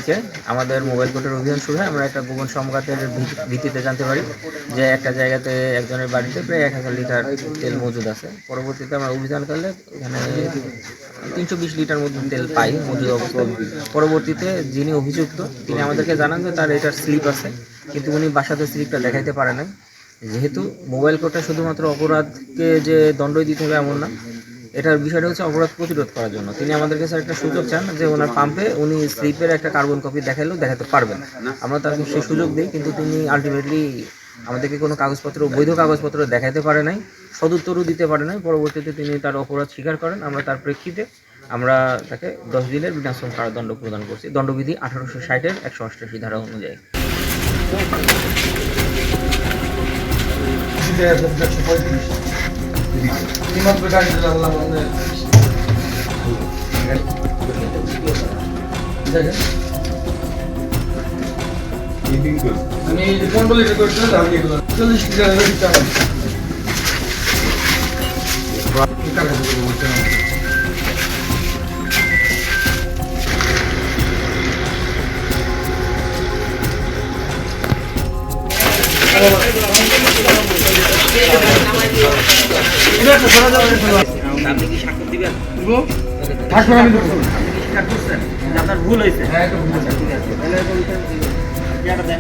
তারিখে আমাদের মোবাইল কোর্টের অভিযান শুরু হয়। আমরা একটা গোপন সংবাদের ভিত্তিতে জানতে পারি যে একটা জায়গাতে একজনের বাড়িতে প্রায় 1000 লিটার তেল মজুদ আছে। পরবর্তীতে আমরা অভিযান করলে এখানে 320 লিটার মতো তেল পাই মজুদ অবস্থায়। পরবর্তীতে যিনি অভিযুক্ত তিনি আমাদেরকে জানান যে তার এটার স্লিপ আছে, কিন্তু উনি বাসাতে স্লিপটা দেখাইতে পারে নাই। যেহেতু মোবাইল কোর্টটা শুধুমাত্র অপরাধকে যে দণ্ডই দিতে হবে এমন না, এটার বিষয়টা হচ্ছে অপরাধ প্রতিরোধ করার জন্য। তিনি আমাদের কাছে একটা সুযোগ চান যে ওনার পাম্পে উনি স্লিপের একটা কার্বন কপি দেখাইলেও দেখাতে পারবেন। আমরা তাকে সেই সুযোগ দিই, কিন্তু তিনি আলটিমেটলি আমাদেরকে কোনো কাগজপত্র, বৈধ কাগজপত্র দেখাইতে পারে নাই, সদুত্তরও দিতে পারে নাই। পরবর্তীতে তিনি তার অপরাধ স্বীকার করেন। আমরা তার প্রেক্ষিতে আমরা তাকে 10 দিনের বিনাশ্রম কারাদণ্ড প্রদান করছি, দণ্ডবিধি 1860-এর 188 ধারা অনুযায়ী। আমি 15 লিটার করছিলাম, আমি 40 লিটার আপনি কি স্বাক্ষর দিবেন? আপনার ভুল হয়েছে। হ্যাঁ, এটা ভুল হয়েছে। ঠিক আছে, তাহলে ইয়াটা দেন।